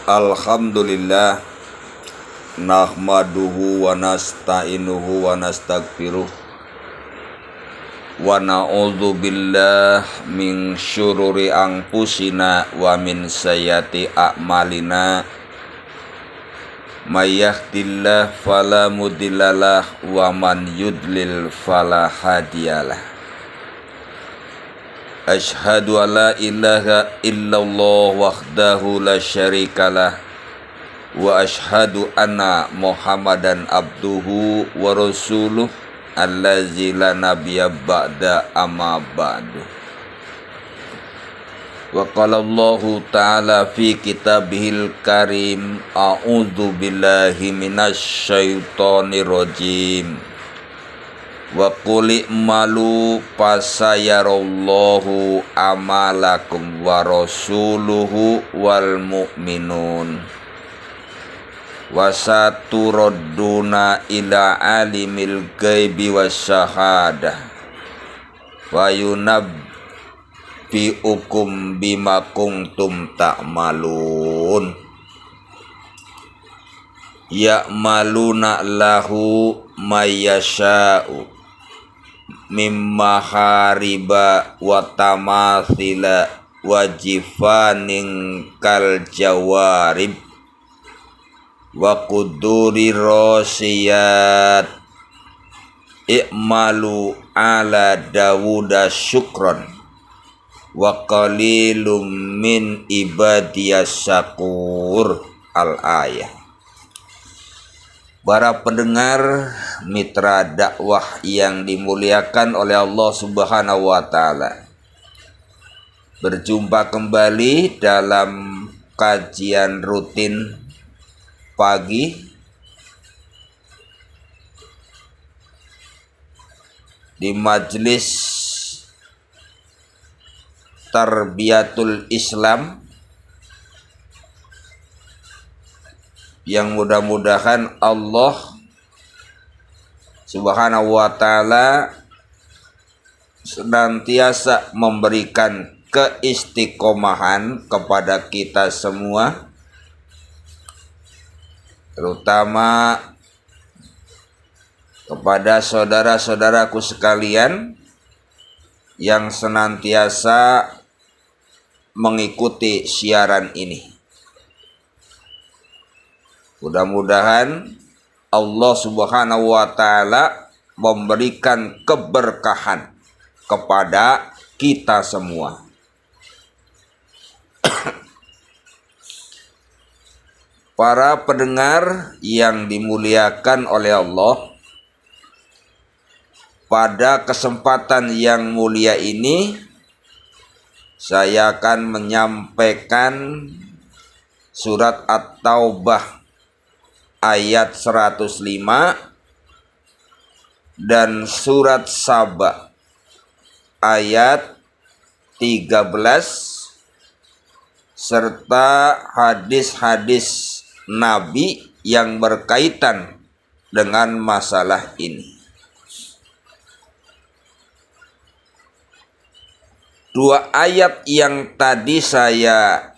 Alhamdulillah nahmaduhu wa nasta'inuhu wa nastaghfiruh wa na'udzu billah min syururi anfusina wa min sayyiati a'malina may yahdihillahu fala mudhillalah wa man yudlil fala hadiyalah. Asyhadu an la ilaha illallah wahdahu la syarikalah wa asyhadu anna Muhammadan abduhu wa rasuluh allazi la nabiyya ba'da amma ba'du. Wa qala Allahu ta'ala fi kitabihil karim a'udzu billahi minasy syaithanir rajim. Wa qul i'malu fasayarallahu amalakum wa rasuluhu wal mu'minun wa saturadduna ila alimil ghaibi wasyahadah wa yunabbi'ukum bima kuntum ta'malun. Ya'maluna lahu mayyasha'u mimma hariba wa tamathila wa jifanin kal jawarib wa quduri rosiyat i'malu ala Dawuda syukran wa qalilum min ibadiyas syakur. Al-ayah. Para pendengar mitra dakwah yang dimuliakan oleh Allah Subhanahu wa taala. Berjumpa kembali dalam kajian rutin pagi di Majelis Tarbiyatul Islam yang mudah-mudahan Allah Subhanahu wa ta'ala senantiasa memberikan keistiqomahan kepada kita semua, terutama kepada saudara-saudaraku sekalian yang senantiasa mengikuti siaran ini. Mudah-mudahan Allah Subhanahu wa ta'ala memberikan keberkahan kepada kita semua. Para pendengar yang dimuliakan oleh Allah, pada kesempatan yang mulia ini saya akan menyampaikan surat At-Taubah ayat 105 dan surat Saba ayat 13 serta hadis-hadis Nabi yang berkaitan dengan masalah ini. Dua ayat yang tadi saya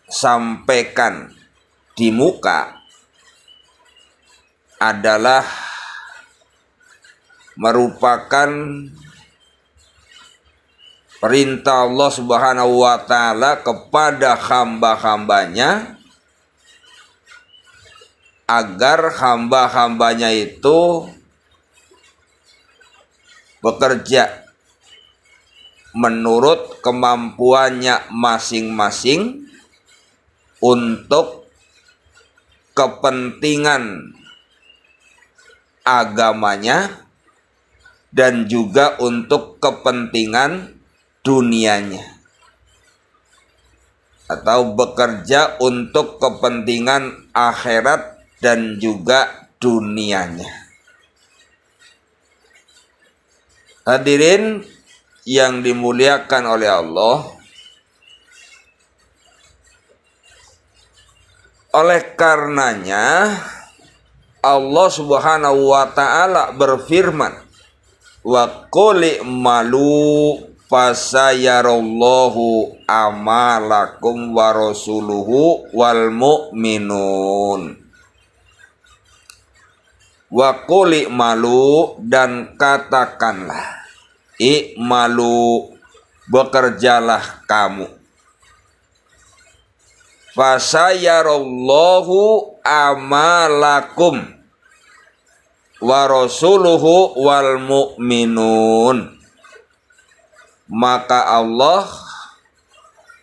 sampaikan di muka adalah merupakan perintah Allah Subhanahu wa ta'ala kepada hamba-hambanya agar hamba-hambanya itu bekerja menurut kemampuannya masing-masing untuk kepentingan agamanya dan juga untuk kepentingan dunianya, atau bekerja untuk kepentingan akhirat dan juga dunianya. Hadirin yang dimuliakan oleh Allah, oleh karenanya Allah Subhanahu wa ta'ala berfirman, wa qul i'malu fasayarallahu amalakum wa rasuluhu wal mu'minun. Wa qul i'malu, dan katakanlah, i'malu, bekerjalah kamu. Fasayarallahu amalakum wa rasuluhu wal mu'minun. Maka Allah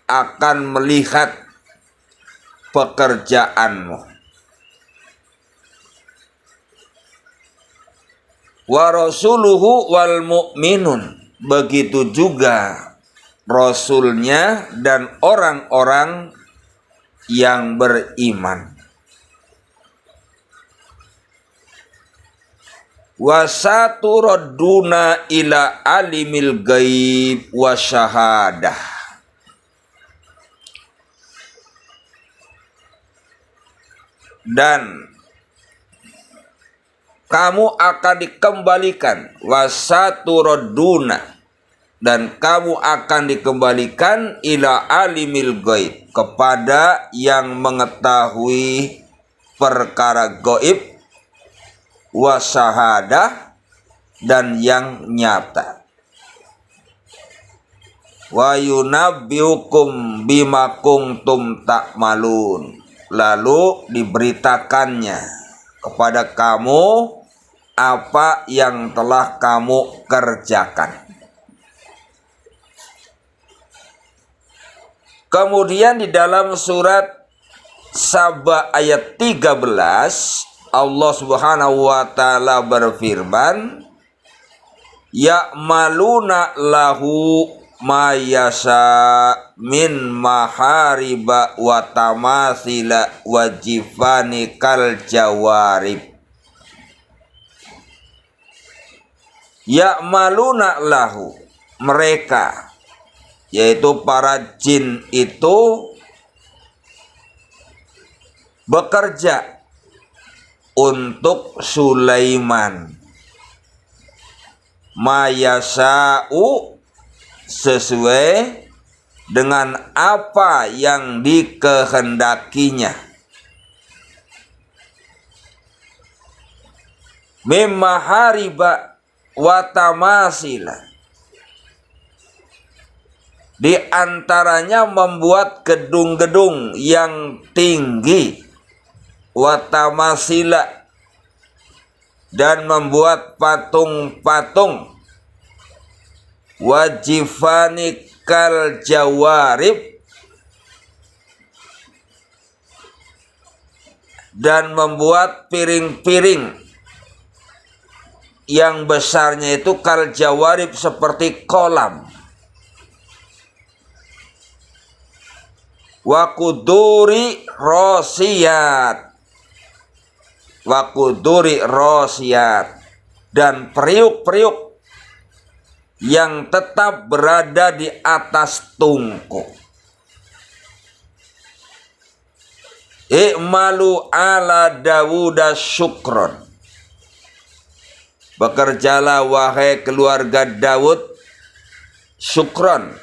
akan melihat pekerjaanmu. Wa rasuluhu wal mu'minun, begitu juga Rasulnya dan orang-orang yang beriman. Wasaturaduna ila alimil gaib wa syahadah. Dan kamu akan dikembalikan, wasaturaduna, dan kamu akan dikembalikan ila alimil gaib, kepada yang mengetahui perkara gaib, wasyahadah, dan yang nyata. Wa yunabbiukum bima kuntum ta'malun, lalu diberitakannya kepada kamu apa yang telah kamu kerjakan. Kemudian di dalam surat Saba ayat 13, Allah Subhanahu wa taala berfirman, ya'maluna lahu ma yasha min mahariba wa tamathila wa jifani kal jawarib. Ya'maluna lahu, mereka, yaitu para jin itu, bekerja untuk Sulaiman. Mayasa'u, sesuai dengan apa yang dikehendakinya. Mimma hariba wa tamasila, di antaranya membuat gedung-gedung yang tinggi, watamasila, dan membuat patung-patung, wajifani kal jawarib, dan membuat piring-piring yang besarnya itu kal jawarib, seperti kolam. Wa kuduri rosiyat, wa kuduri rosiyat, dan periuk-periuk yang tetap berada di atas tungku. I'malu ala Dawuda syukron, bekerjalah wahai keluarga Daud syukron,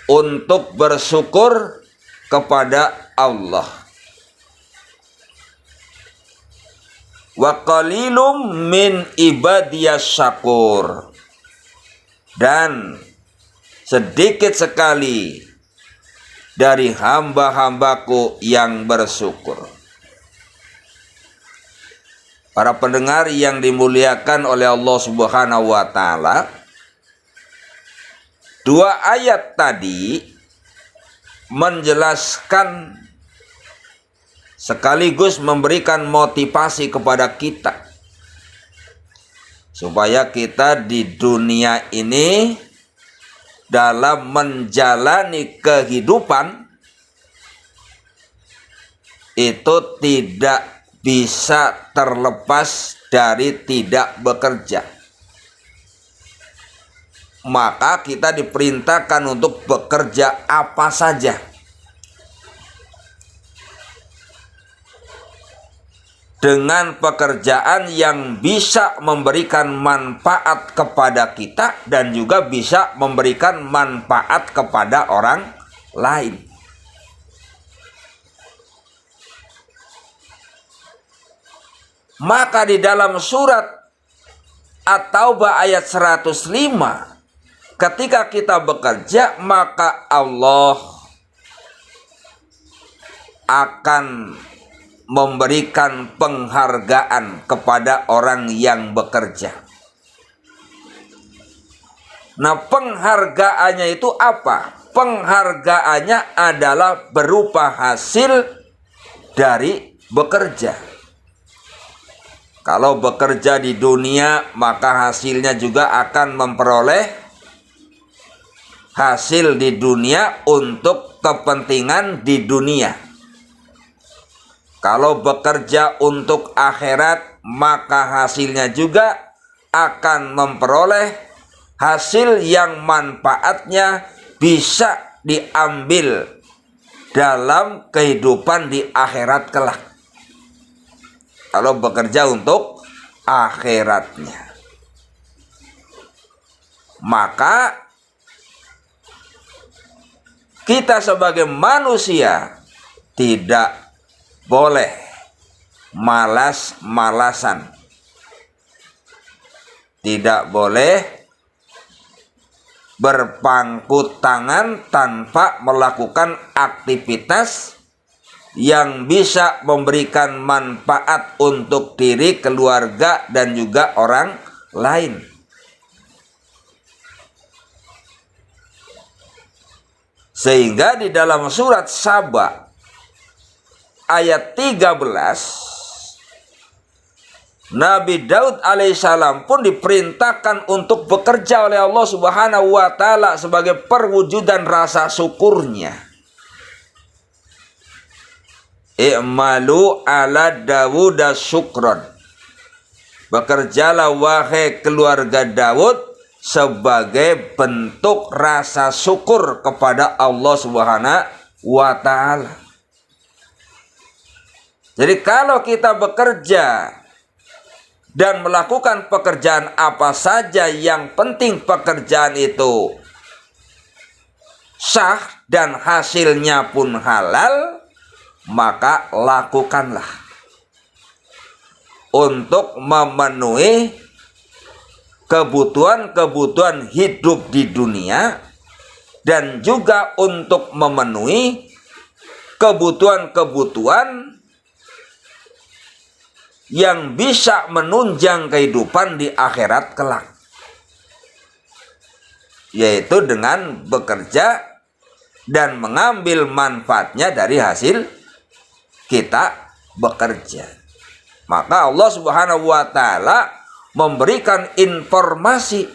untuk bersyukur kepada Allah. Wa qalilum min ibadiyas syakur, dan sedikit sekali dari hamba-hambaku yang bersyukur. Para pendengar yang dimuliakan oleh Allah Subhanahu wa taala, dua ayat tadi menjelaskan sekaligus memberikan motivasi kepada kita supaya kita di dunia ini dalam menjalani kehidupan itu tidak bisa terlepas dari tidak bekerja. Maka kita diperintahkan untuk bekerja apa saja. dengan pekerjaan yang bisa memberikan manfaat kepada kita dan juga bisa memberikan manfaat kepada orang lain. Maka di dalam surat At-Taubah ayat 105, ketika kita bekerja, maka Allah akan memberikan penghargaan kepada orang yang bekerja. Nah, penghargaannya itu apa? Penghargaannya adalah berupa hasil dari bekerja. Kalau bekerja di dunia, maka hasilnya juga akan memperoleh hasil di dunia untuk kepentingan di dunia. Kalau bekerja untuk akhirat, maka hasilnya juga akan memperoleh hasil yang manfaatnya bisa diambil dalam kehidupan di akhirat kelak. Kalau bekerja untuk akhiratnya, maka kita sebagai manusia tidak boleh malas-malasan, tidak boleh berpangku tangan tanpa melakukan aktivitas yang bisa memberikan manfaat untuk diri, keluarga, dan juga orang lain. Sehingga di dalam surat Saba ayat 13, Nabi Daud alaihissalam pun diperintahkan untuk bekerja oleh Allah Subhanahu wa ta'ala sebagai perwujudan rasa syukurnya. I'malu ala Dawud syukron. Bekerjalah wahai keluarga Daud sebagai bentuk rasa syukur kepada Allah Subhanahu wa ta'ala. Jadi kalau kita bekerja dan melakukan pekerjaan apa saja, yang penting pekerjaan itu sah dan hasilnya pun halal, maka lakukanlah untuk memenuhi kebutuhan-kebutuhan hidup di dunia dan juga untuk memenuhi kebutuhan-kebutuhan yang bisa menunjang kehidupan di akhirat kelak, yaitu dengan bekerja dan mengambil manfaatnya dari hasil kita bekerja. Maka Allah Subhanahu wa ta'ala memberikan informasi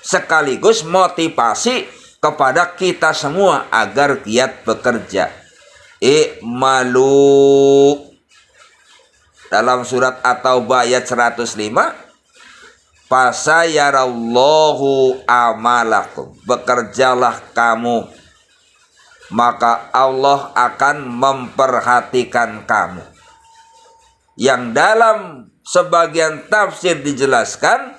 sekaligus motivasi kepada kita semua agar giat bekerja. I'malu, dalam surat At-Taubah ayat 105, fasayarallahu amalakum, bekerjalah kamu, maka Allah akan memperhatikan kamu. Yang dalam sebagian tafsir dijelaskan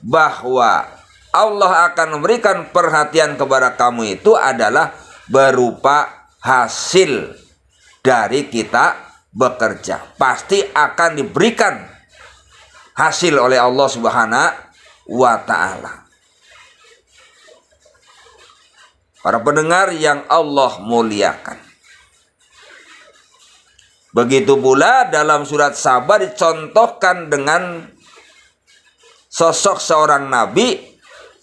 bahwa Allah akan memberikan perhatian kepada kamu itu adalah berupa hasil dari kita bekerja. Pasti akan diberikan hasil oleh Allah Subhanahu wa ta'ala. Para pendengar yang Allah muliakan, begitu pula dalam surat Saba dicontohkan dengan sosok seorang nabi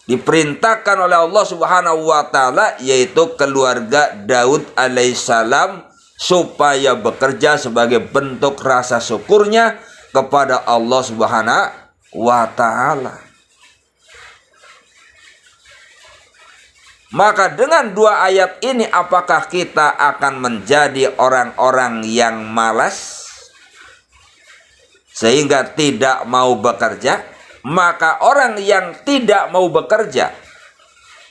diperintahkan oleh Allah Subhanahu wa ta'ala, yaitu keluarga Daud alaihissalam, supaya bekerja sebagai bentuk rasa syukurnya kepada Allah Subhanahu wa ta'ala. Maka dengan dua ayat ini, apakah kita akan menjadi orang-orang yang malas sehingga tidak mau bekerja? Maka orang yang tidak mau bekerja,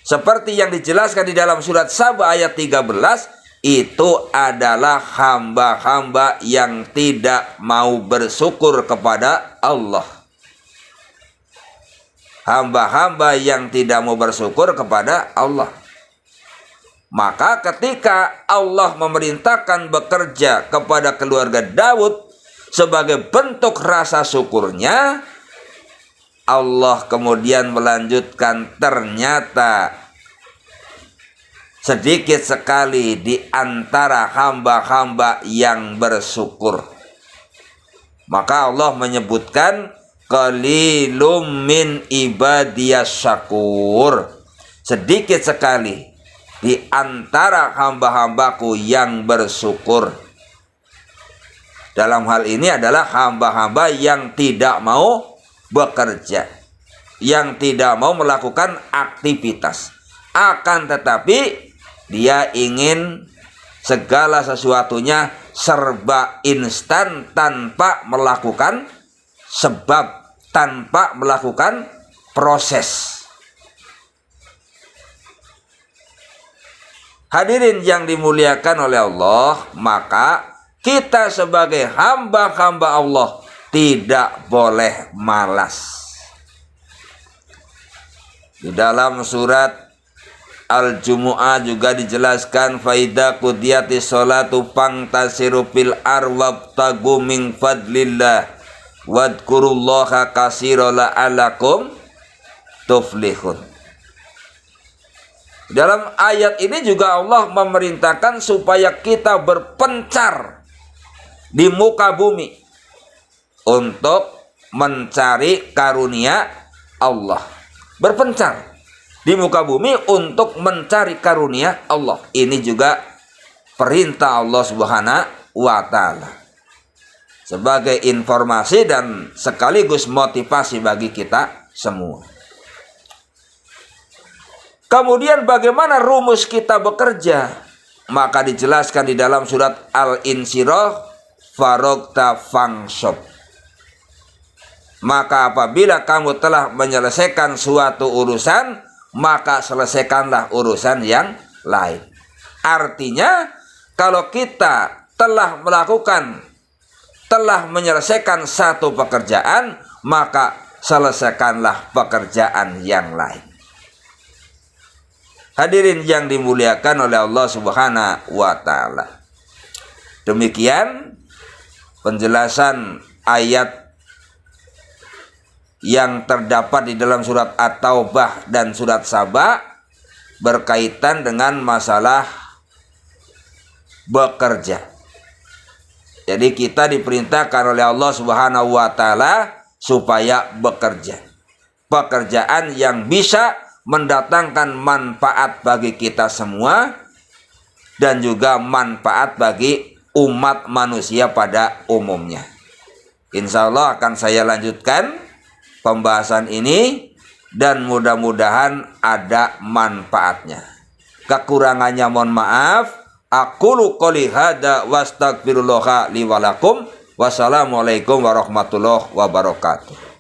seperti yang dijelaskan di dalam surat Saba ayat 13, itu adalah hamba-hamba yang tidak mau bersyukur kepada Allah. Hamba-hamba yang tidak mau bersyukur kepada Allah. Maka ketika Allah memerintahkan bekerja kepada keluarga Daud sebagai bentuk rasa syukurnya, Allah kemudian melanjutkan, ternyata sedikit sekali di antara hamba-hamba yang bersyukur. Maka Allah menyebutkan, qalilum min ibadiyas syakur. Sedikit sekali di antara hamba-hambaku yang bersyukur. Dalam hal ini adalah hamba-hamba yang tidak mau bekerja, yang tidak mau melakukan aktivitas. Akan tetapi dia ingin segala sesuatunya serba instan tanpa melakukan sebab, tanpa melakukan proses. Hadirin yang dimuliakan oleh Allah, maka kita sebagai hamba-hamba Allah tidak boleh malas. Di dalam surat Al-Jumu'ah juga dijelaskan, faida qudiyati sholatu fangtasiru fil arwabtagu min fadlillah wadkurullaha katsira la'alakum tuflihun. Dalam ayat ini juga Allah memerintahkan supaya kita berpencar di muka bumi untuk mencari karunia Allah. Berpencar di muka bumi untuk mencari karunia Allah. Ini juga perintah Allah Subhanahu wa Ta'ala, sebagai informasi dan sekaligus motivasi bagi kita semua. Kemudian bagaimana rumus kita bekerja? Maka dijelaskan di dalam surat Al-Insyirah, farogta fangsob. Maka apabila kamu telah menyelesaikan suatu urusan, maka selesaikanlah urusan yang lain. Artinya, kalau kita telah menyelesaikan satu pekerjaan, maka selesaikanlah pekerjaan yang lain. Hadirin yang dimuliakan oleh Allah Subhanahu wa Ta'ala. Demikian penjelasan ayat yang terdapat di dalam surat At-Taubah dan surat Saba berkaitan dengan masalah bekerja. Jadi kita diperintahkan oleh Allah Subhanahu wa Ta'ala supaya bekerja. Pekerjaan yang bisa mendatangkan manfaat bagi kita semua dan juga manfaat bagi umat manusia pada umumnya. Insya Allah akan saya lanjutkan pembahasan ini dan mudah-mudahan ada manfaatnya. Kekurangannya mohon maaf. Aqulu qouli hadza wastaghfirullaha li wa lakum. Wassalamualaikum warahmatullahi wabarakatuh.